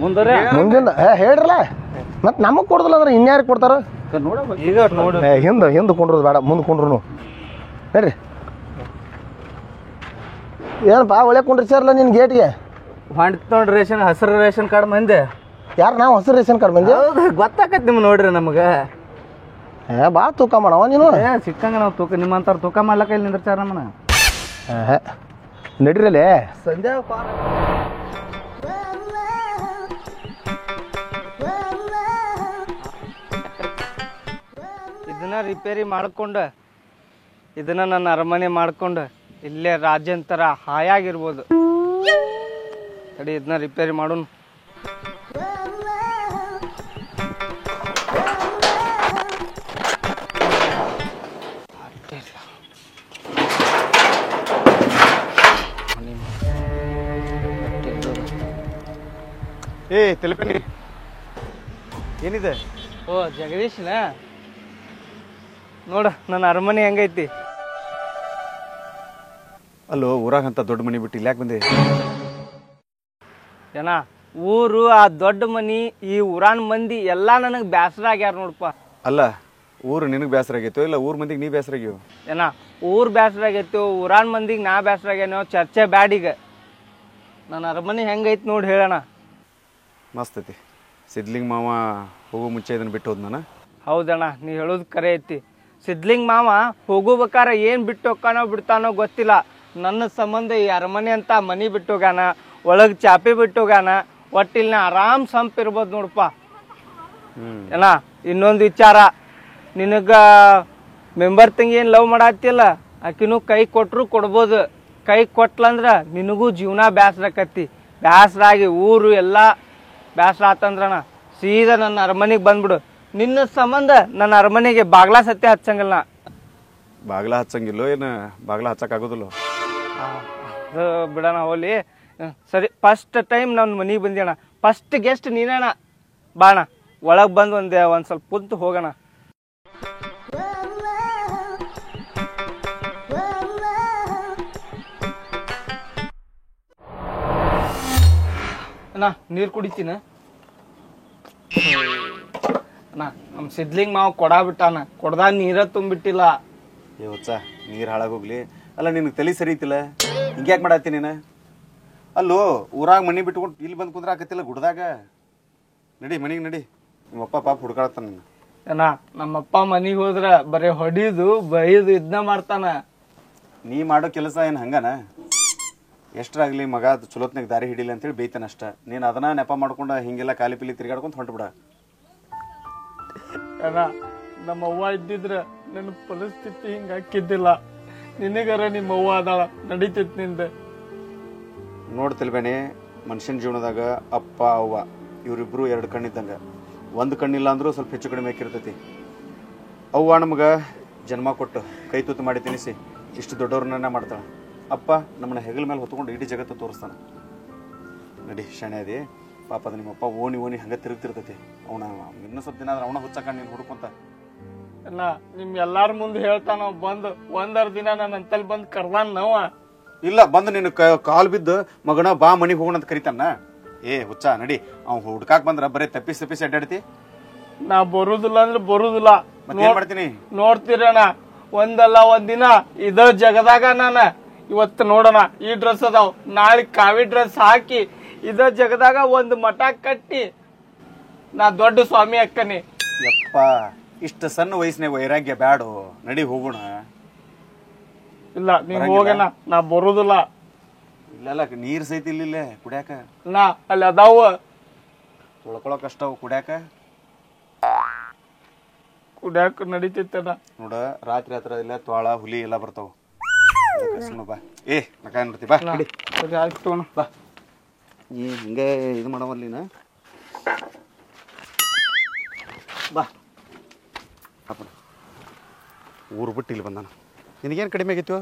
ಮುಂದಿಂದ ಹೇಳ್ರಲ್ಲ ಮತ್ ನಮಗ್ ಕೊಡ್ದಲ್ಲ ಅಂದ್ರೆ ಇನ್ಯಾರಿಗೆ ಕೊಡ್ತಾರ ಈಗ ನೋಡಿ ಹಿಂದ್ ಕುಂಡ್ರದು ಬೇಡ ಮುಂದ್ ಕುಂಡ್ರು ಹೇಳ್ರಿ ಏನಪ್ಪ ಒಳ್ಳೆ ಕುಂಡ್ರಿಸಾರಲ್ಲ ನಿನ್ ಗೇಟ್ಗೆ ಹೊಂಟ್ ರೇಷನ್ ಹಸಿರು ರೇಷನ್ ಕಾರ್ಡ್ ಮಂದಿ ಯಾರು ನಾವು ಹಸಿರು ರೇಷನ್ ಕಾರ್ಡ್ ಮಂದಿ ಗೊತ್ತಾಕತ್ ನಿಮ್ಗೆ ನೋಡ್ರಿ ನಮಗೆ ಭಾಳ ತೂಕ ಮಾಡವ ನೀನು ಸಿಕ್ಕಂಗ ನಾವು ತೂಕ ನಿಮ್ಮಂತಾರ ತೂಕ ಮಾಡ್ಲಕ್ಕ ಇಲ್ಲಿ ನಿಂದ್ರಚಾರ ನಮ್ಮನ ನಡಿರಲ್ಲೇ ಸಂಜೆ ಇದನ್ನ ರಿಪೇರಿ ಮಾಡ್ಕೊಂಡು ಇದನ್ನ ನನ್ನ ಅರಮನೆ ಮಾಡ್ಕೊಂಡು ಇಲ್ಲೇ ರಾಜ್ಯಾಂತರ ಹಾಯಾಗಿರ್ಬೋದು. ತಡಿ ಇದನ್ನ ರಿಪೇರಿ ಮಾಡೋಣ. ತಿಳ್ಕೊನಿ ಏನಿದೆ? ಓ ಜಗದೀಶ್ನ ನೋಡ ನನ್ನ ಅರಮನೆ ಹೆಂಗೈತಿ. ಅಲ್ಲೋ ಊರಾಗ ಅಂತ ದೊಡ್ಡ ಮನಿ ಬಿಟ್ಟು ಇಲ್ಲಿ ಯಾಕೆ ಬಂದೆ? ಏನ ಊರು ಆ ದೊಡ್ಡ ಮನಿ ಈ ಊರಾನ್ ಮಂದಿ ಎಲ್ಲಾ ನನಗ್ ಬ್ಯಾಸರ ಆಗ್ಯಾರ ನೋಡಪ್ಪ. ಅಲ್ಲ ಊರು ನಿನಗೆ ಬೇಸರ ಆಗೈತೋ ಇಲ್ಲ ಊರ್ ಮಂದಿಗೆ ನೀ ಬೇಸರ ಆಗ್ಯೋ? ಏನ ಊರ್ ಬ್ಯಾಸರ ಆಗೈತೋ ಊರಾನ್ ಮಂದಿಗೆ ನಾ ಬ್ಯಾಸರ ಆಗ್ಯಾನೋ ಚರ್ಚೆ ಬ್ಯಾಡೀಗ. ನನ್ನ ಅರಮನೆ ಹೆಂಗೈತಿ ನೋಡಿ ಹೇಳೋಣ. ಮಸ್ತ್ ಐತಿ. ಸಿದ್ಲಿಂಗ್ ಮಾವ ಹೋಗೋ ಮುಂಚೆ ಇದನ್ನ ಬಿಟ್ಟು ಹೋದ್ ನಾನು. ಹೌದಣ್ಣ ನೀ ಹೇಳೋದು ಕರೆ ಐತಿ. ಸಿದ್ಲಿಂಗ್ ಮಾವ ಹೋಗೋಬೇಕಾರ ಏನು ಬಿಟ್ಟು ಹೋಗ್ಕಾನೋ ಬಿಡ್ತಾನೋ ಗೊತ್ತಿಲ್ಲ. ನನ್ನ ಸಂಬಂಧ ಈ ಅರಮನೆ ಅಂತ ಮನಿ ಬಿಟ್ಟು ಹೋಗ್ಯಾನ, ಒಳಗೆ ಚಾಪೆ ಬಿಟ್ಟು ಹೋಗ್ಯಾನ. ಒಟ್ಟಿಲ್ನ ಆರಾಮ್ ಸಂಪ್ ಇರ್ಬೋದು ನೋಡಪ್ಪ. ಏನ ಇನ್ನೊಂದು ವಿಚಾರ, ನಿನಗ ಮೆಂಬರ್ ತಂಗಿ ಏನು ಲವ್ ಮಾಡತ್ತಿಲ್ಲ ಆಕಿನೂ ಕೈ ಕೊಟ್ರು ಕೊಡ್ಬೋದು. ಕೈ ಕೊಟ್ಲಂದ್ರ ನಿನಗೂ ಜೀವನ ಬ್ಯಾಸ್ರಾಕತಿ. ಬ್ಯಾಸ್ರಾಗಿ ಊರು ಎಲ್ಲ ಬ್ಯಾಸ್ರ ಆತಂದ್ರಣ ಸೀದಾ ನನ್ನ ಅರಮನೆಗೆ ಬಂದ್ಬಿಡು. ನಿನ್ನ ಸಂಬಂಧ ನನ್ನ ಅರಮನೆಗೆ ಬಾಗ್ಲಾ ಸತ್ಯ ಹಚ್ಚಂಗಿಲ್ಲ. ಬಾಗ್ಲ ಹಚ್ಚಂಗಿಲ್ಲೋ ಏನು ಬಾಗ್ಲ ಹಚ್ಚಕ್ ಆಗೋದಿಲ್ಲ? ಬಿಡೋಣ ಹೋಲಿ. ಸರಿ ಫಸ್ಟ್ ಟೈಮ್ ನನ್ನ ಮನೆಗೆ ಬಂದಿಯಣ್ಣ. First guest ನೀನಣ್ಣ. ಬಾಣ ಒಳಗೆ ಬಂದು ಒಂದು ಸ್ವಲ್ಪ ಕುಂತು ಹೋಗೋಣ. ಅಣ್ಣ ನೀರು ಕುಡಿತೀನ? ಅಣ್ಣ ನಮ್ಮ ಸಿದ್ಲಿಂಗ್ ಮಾವು ಕೊಡ ಬಿಟ್ಟಾನ. ಕೊಡ್ದಾಗ ನೀರ ತುಂಬಿಟ್ಟಿಲ್ಲ. ಏ ಹೊಚ್ಚ ನೀರು ಹಾಳಾಗೋಗ್ಲಿ. ಅಲ್ಲ ನಿನಗೆ ತಲೆ ಸರಿ ಐತಿಲ್ಲ, ಹಿಂಗ್ಯಾಕೆ ಮಾಡತ್ತಿ ನೀನು? ಅಲ್ಲೋ ಊರಾಗ ಮನಿ ಬಿಟ್ಕೊಂಡು ಇಲ್ಲಿ ಬಂದು ಕುಂದ್ರ ಆಕತಿಲ್ಲ ಗುಡ್ದಾಗ. ನಡಿ ಮನಿಗೆ ನಡಿ. ನಿಮ್ಮಪ್ಪ ಪಾಪ ಹುಡ್ಕಾಳತ್ತಾನ. ಅಣ್ಣ ನಮ್ಮಪ್ಪ ಮನಿಗೆ ಹೋದ್ರ ಬರೀ ಹೊಡಿದು ಬೈದು ಇದನ್ನ ಮಾಡ್ತಾನ. ನೀ ಮಾಡೋ ಕೆಲಸ ಏನು ಹಂಗನ? ಎಷ್ಟ್ರಾಗ್ಲಿ ಮಗ ಚಲೋತ್ನಾಗ ದಾರಿ ಹಿಡಿಲಿ ಅಂತೇಳಿ ಬೈತಾನ ಅಷ್ಟ. ನೀನು ಅದನ್ನ ನೆಪ ಮಾಡ್ಕೊಂಡು ಹಿಂಗೆಲ್ಲ ಕಾಲಿ ಪಿಲಿ ತಿರ್ಗಾಡ್ಕೊಂತ ಹೊಂಟ್ಬಿಡ. ಅಣ್ಣ ನಮ್ಮ ಅವ್ವ ಇದ್ದಿದ್ರ ನನ್ನ ಪರಿಸ್ಥಿತಿ ಹಿಂಗ ಹಾಕಿದ್ದಿಲ್ಲ. ನಿನಗರ ನಿಮ್ಮ ಅವ್ವ ಅದಾಳ ನಡೀತಿತ್ ನಿಂದ. ನೋಡ್ತಿಲ್ಬೇನೆ ಮನುಷ್ಯನ ಜೀವನದಾಗ ಅಪ್ಪ ಅವ್ವ ಇವರಿಬ್ರು ಎರಡು ಕಣ್ಣಿದ್ದಂಗ. ಒಂದು ಕಣ್ಣಿಲ್ಲ ಅಂದ್ರೂ ಸ್ವಲ್ಪ ಹೆಚ್ಚು ಕಡಿಮೆ ಆಕಿರ್ತೈತಿ. ಅವ್ವ ನಮ್ಗೆ ಜನ್ಮ ಕೊಟ್ಟು ಕೈ ತೂತು ಮಾಡಿ ತಿನ್ನಿಸಿ ಇಷ್ಟು ದೊಡ್ಡವ್ರನ್ನ ಮಾಡ್ತಾಳೆ. ಅಪ್ಪ ನಮ್ಮನ್ನ ಹೆಗಲ ಮೇಲೆ ಹೊತ್ಕೊಂಡು ಇಡೀ ಜಗತ್ತು ತೋರಿಸ್ತಾನೆ. ನಡಿ ಶಾಣೆ ಅದಿ. ಪಾಪ ಅದು ನಿಮ್ಮಪ್ಪ ಓಣಿ ಹಂಗೆ ತಿರುಗ್ತಿರ್ತೈತಿ. ಅವನ ಇನ್ನೂ ಸ್ವಲ್ಪ ದಿನ ಆದ್ರೆ ಅವನ ಹುಚ್ಚಕ್ಕ ನೀನು ಹುಡ್ಕೊಂತ. ಅಣ್ಣ ನಿಮ್ ಎಲ್ಲಾರ ಮುಂದೆ ಹೇಳ್ತಾನ ಬಂದು ಒಂದರ ದಿನ ನನ್ನ ಅಂತಲ್ಲಿ ಬಂದು ಕರ್ದಾನ ನಾವ. ಇಲ್ಲ ಬಂದು ನೀನು ಕಾಲು ಬಿದ್ದು ಮಗನ ಬಾ ಮನಿಗೆ ಹೋಗೋಣ ಅಂತ ಕರಿತಾನ. ಏ ಹುಚ್ಚ ನಡಿ ಅವ್ನು ಹುಡ್ಕಾಕ್ ಬಂದ್ರ ಬರೀ ತಪ್ಪಿಸಿ ಅಡ್ಡಾಡ್ತಿ. ನಾ ಬರುದಿಲ್ಲ ಅಂದ್ರೆ ಬರುದಿಲ್ಲ. ಮತ್ತೇನ್ ಮಾಡ್ತೀನಿ? ನೋಡ್ತೀರಣ್ಣ, ಒಂದಲ್ಲ ಒಂದಿನ ಇದ ಜಗದಾಗ ನಾನ ಇವತ್ತು ನೋಡೋಣ ಈ ಡ್ರೆಸ್ ಅದಾವ್, ನಾಳೆ ಕಾವಿ ಡ್ರೆಸ್ ಹಾಕಿ ಇದ ಜಗದಾಗ ಒಂದ್ ಮಠ ಕಟ್ಟಿ ನಾ ದೊಡ್ಡ ಸ್ವಾಮಿ ಅಕ್ಕನಿ. ಯಪ್ಪ, ಇಷ್ಟ ಸಣ್ಣ ವಯಸ್ಸಿನ ವೈರಾಗ್ಯ ಬ್ಯಾಡು, ನಡಿ ಹೋಗೋಣ. ಇಲ್ಲ ನೀವ್ ಹೋಗಣ, ನಾ ಬರುದಿಲ್ಲ. ಇಲ್ಲೆಲ್ಲ ನೀರ್ ಸಹಿತ ಇಲ್ಲಿಲ್ಲೇ ಕುಡ್ಯಾಕ. ನಾ ಅಲ್ಲಿ ಅದಾವ ತೊಳ್ಕೊಳಕ್ ಅಷ್ಟವು ಕುಡ್ಯಾಕ. ಕುಡ್ಯಾಕ ನಡೀತೈತಣ್ಣ. ನೋಡ ರಾತ್ರಿ ಹತ್ರ ಇಲ್ಲ ತ್ವಾಳ ಹುಲಿ ಎಲ್ಲ ಬರ್ತಾವ. ಬಾ ಏ ನಕ ಏನ್ತಿ ಬಾ ನಡಿ. ಸರಿ ಆಯ್ತು ಅಣ್ಣ. ಬಾ ನೀ ಹಿಂಗೆ ಇದು ಮಾಡವಲ್ಲಿನ ಬಾ. ಊರು ಬಿಟ್ಟು ಇಲ್ಲಿ ಬಂದಾನ. ನಿನಗೇನು ಕಡಿಮೆ ಆಗೈತಿ?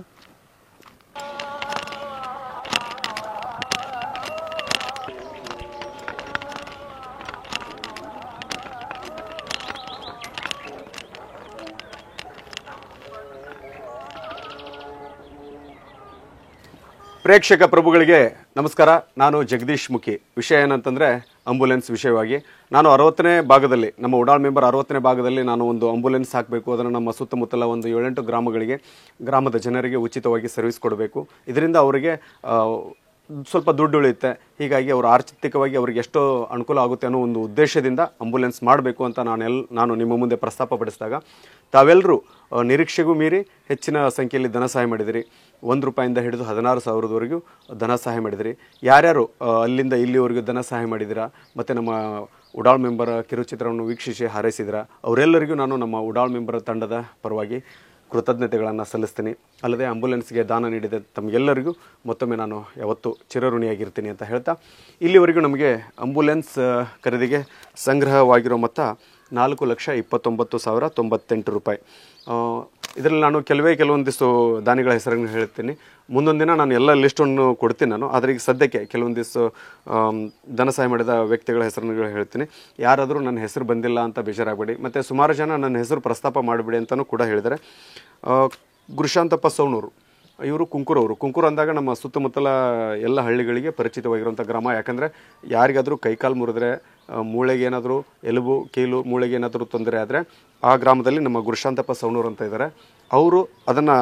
ಪ್ರೇಕ್ಷಕ ಪ್ರಭುಗಳಿಗೆ ನಮಸ್ಕಾರ. ನಾನು ಜಗದೀಶ್ ಮುಖಿ. ವಿಷಯ ಏನಂತಂದರೆ ಆಂಬುಲೆನ್ಸ್ ವಿಷಯವಾಗಿ ನಾನು 60ನೇ ಭಾಗದಲ್ಲಿ, ನಮ್ಮ ಉಡಾಳ್ ಮೆಂಬರ್ 60ನೇ ಭಾಗದಲ್ಲಿ ನಾನು ಒಂದು ಆಂಬುಲೆನ್ಸ್ ಹಾಕಬೇಕು. ಅದನ್ನು ನಮ್ಮ ಸುತ್ತಮುತ್ತಲ ಒಂದು 7-8 ಗ್ರಾಮಗಳಿಗೆ, ಗ್ರಾಮದ ಜನರಿಗೆ ಉಚಿತವಾಗಿ ಸರ್ವಿಸ್ ಕೊಡಬೇಕು. ಇದರಿಂದ ಅವರಿಗೆ ಸ್ವಲ್ಪ ದುಡ್ಡು ಉಳಿಯುತ್ತೆ. ಹೀಗಾಗಿ ಅವರು ಆರ್ಥಿಕವಾಗಿ ಅವ್ರಿಗೆ ಎಷ್ಟೋ ಅನುಕೂಲ ಆಗುತ್ತೆ ಅನ್ನೋ ಒಂದು ಉದ್ದೇಶದಿಂದ ಆಂಬುಲೆನ್ಸ್ ಮಾಡಬೇಕು ಅಂತ ನಾನು ನಿಮ್ಮ ಮುಂದೆ ಪ್ರಸ್ತಾಪ ಪಡಿಸಿದಾಗ ತಾವೆಲ್ಲರೂ ನಿರೀಕ್ಷೆಗೂ ಮೀರಿ ಹೆಚ್ಚಿನ ಸಂಖ್ಯೆಯಲ್ಲಿ ಧನ ಸಹಾಯ ಮಾಡಿದಿರಿ. 1 ರೂಪಾಯಿಂದ ಹಿಡಿದು 16,000ವರೆಗೂ ಧನ ಸಹಾಯ ಮಾಡಿದಿರಿ. ಯಾರ್ಯಾರು ಅಲ್ಲಿಂದ ಇಲ್ಲಿವರೆಗೂ ಧನ ಸಹಾಯ ಮಾಡಿದಿರಾ ಮತ್ತು ನಮ್ಮ ಉಡಾಳ್ ಮೆಂಬರ್ ಕಿರುಚಿತ್ರವನ್ನು ವೀಕ್ಷಿಸಿ ಹಾರೈಸಿದಿರಾ, ಅವರೆಲ್ಲರಿಗೂ ನಾನು ನಮ್ಮ ಉಡಾಳ್ ಮೆಂಬರ್ ತಂಡದ ಪರವಾಗಿ ಕೃತಜ್ಞತೆಗಳನ್ನು ಸಲ್ಲಿಸ್ತೀನಿ. ಅಲ್ಲದೆ ಆಂಬುಲೆನ್ಸ್ಗೆ ದಾನ ನೀಡಿದ ತಮಗೆಲ್ಲರಿಗೂ ಮತ್ತೊಮ್ಮೆ ನಾನು ಯಾವತ್ತೂ ಚಿರಋಣಿಯಾಗಿರ್ತೀನಿ ಅಂತ ಹೇಳ್ತಾ, ಇಲ್ಲಿವರೆಗೂ ನಮಗೆ ಆಂಬುಲೆನ್ಸ್ ಖರೀದಿಗೆ ಸಂಗ್ರಹವಾಗಿರೋ ಮೊತ್ತ 4,29,098 ರೂಪಾಯಿ. ಇದರಲ್ಲಿ ನಾನು ಕೆಲವೊಂದಿಷ್ಟು ದಾನಿಗಳ ಹೆಸರನ್ನು ಹೇಳ್ತೀನಿ. ಮುಂದೊಂದು ದಿನ ನಾನು ಎಲ್ಲ ಲಿಸ್ಟನ್ನು ಕೊಡ್ತೀನಿ ನಾನು. ಆದರೆ ಈಗ ಸದ್ಯಕ್ಕೆ ಕೆಲವೊಂದಿಷ್ಟು ಧನ ಸಹಾಯ ಮಾಡಿದ ವ್ಯಕ್ತಿಗಳ ಹೆಸರನ್ನು ಹೇಳ್ತೀನಿ. ಯಾರಾದರೂ ನನ್ನ ಹೆಸರು ಬಂದಿಲ್ಲ ಅಂತ ಬೇಜಾರಾಗಬೇಡಿ. ಮತ್ತು ಸುಮಾರು ಜನ ನನ್ನ ಹೆಸರು ಪ್ರಸ್ತಾಪ ಮಾಡಿಬಿಡಿ ಅಂತಲೂ ಕೂಡ ಹೇಳಿದ್ದಾರೆ. ಗುರುಶಾಂತಪ್ಪ ಸೌಣೂರು ಇವರು ಕುಂಕೂರು ಅಂದಾಗ ನಮ್ಮ ಸುತ್ತಮುತ್ತಲ ಎಲ್ಲ ಹಳ್ಳಿಗಳಿಗೆ ಪರಿಚಿತವಾಗಿರುವಂಥ ಗ್ರಾಮ. ಯಾಕಂದರೆ ಯಾರಿಗಾದರೂ ಕೈಕಾಲು ಮುರಿದ್ರೆ, ಮೂಳೆಗೆ ಏನಾದರೂ ಎಲುಬು ಕೀಲು ಮೂಳೆಗೆ ಏನಾದರೂ ತೊಂದರೆ ಆದರೆ ಆ ಗ್ರಾಮದಲ್ಲಿ ನಮ್ಮ ಗುರುಶಾಂತಪ್ಪ ಸೌಣೂರು ಅಂತ ಇದ್ದಾರೆ. ಅವರು ಅದನ್ನು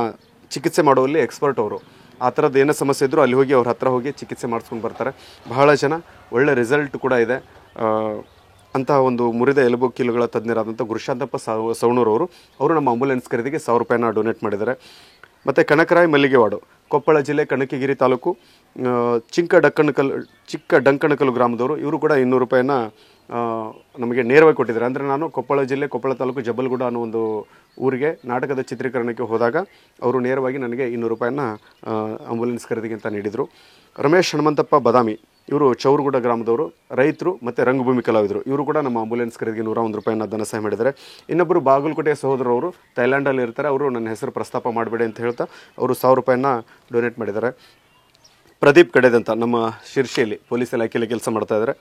ಚಿಕಿತ್ಸೆ ಮಾಡುವಲ್ಲಿ ಎಕ್ಸ್ಪರ್ಟ್. ಅವರು ಆ ಥರದ್ದು ಏನೋ ಸಮಸ್ಯೆ ಇದ್ದರೂ ಅಲ್ಲಿ ಹೋಗಿ ಅವ್ರ ಹತ್ರ ಹೋಗಿ ಚಿಕಿತ್ಸೆ ಮಾಡಿಸ್ಕೊಂಡು ಬರ್ತಾರೆ. ಬಹಳ ಜನ ಒಳ್ಳೆ ರಿಸಲ್ಟ್ ಕೂಡ ಇದೆ. ಅಂತಹ ಒಂದು ಮುರಿದ ಎಲುಬು ಕೀಲುಗಳ ತಜ್ಞರಾದಂಥ ಗುರುಶಾಂತಪ್ಪ ಸೌಣೂರು ಅವರು ನಮ್ಮ ಆಂಬುಲೆನ್ಸ್ ಖರೀದಿಗೆ 1,000 ರೂಪಾಯಿನ ಡೊನೇಟ್ ಮಾಡಿದ್ದಾರೆ. ಮತ್ತು ಕನಕರಾಯ್ ಮಲ್ಲಿಗೆವಾಡು, ಕೊಪ್ಪಳ ಜಿಲ್ಲೆ ಕನಕಗಿರಿ ತಾಲೂಕು ಚಿಕ್ಕ ಡಂಕಣಕಲ್ ಗ್ರಾಮದವರು, ಇವರು ಕೂಡ 200 ರೂಪಾಯಿನ ನಮಗೆ ನೇರವಾಗಿ ಕೊಟ್ಟಿದ್ದಾರೆ. ಅಂದರೆ ನಾನು ಕೊಪ್ಪಳ ಜಿಲ್ಲೆ ಕೊಪ್ಪಳ ತಾಲೂಕು ಜಬ್ಬಲ್ಗೂಡ ಅನ್ನೋ ಒಂದು ಊರಿಗೆ ನಾಟಕದ ಚಿತ್ರೀಕರಣಕ್ಕೆ ಹೋದಾಗ ಅವರು ನೇರವಾಗಿ ನನಗೆ 200 ರೂಪಾಯಿನ ಆಂಬುಲೆನ್ಸ್ ಖರೀದಿಗೆ ಅಂತ ನೀಡಿದರು. ರಮೇಶ್ ಹನುಮಂತಪ್ಪ ಬದಾಮಿ, ಇವರು ಚೌರುಗುಡ ಗ್ರಾಮದವರು, ರೈತರು ಮತ್ತು ರಂಗಭೂಮಿ ಕಲಾವಿದರು. ಇವರು ಕೂಡ ನಮ್ಮ ಆಂಬುಲೆನ್ಸ್ ಖರೀದಿಗೆ 101 ರೂಪಾಯಿನ ಧನ ಸಹಾಯ ಮಾಡಿದ್ದಾರೆ. ಇನ್ನೊಬ್ಬರು ಬಾಗಲಕೋಟೆಯ ಸಹೋದರವರು ಥೈಲ್ಯಾಂಡಲ್ಲಿ ಇರ್ತಾರೆ. ಅವರು ನನ್ನ ಹೆಸರು ಪ್ರಸ್ತಾಪ ಮಾಡಬೇಡಿ ಅಂತ ಹೇಳ್ತಾ ಅವರು 1,000 ರೂಪಾಯಿನ ಡೊನೇಟ್ ಮಾಡಿದ್ದಾರೆ. ಪ್ರದೀಪ್ ಕಡೆದಂತ ನಮ್ಮ ಶಿರ್ಷಿಯಲ್ಲಿ ಪೊಲೀಸ್ ಇಲಾಖೆಯಲ್ಲಿ ಕೆಲಸ ಮಾಡ್ತಾ ಇದ್ದಾರೆ.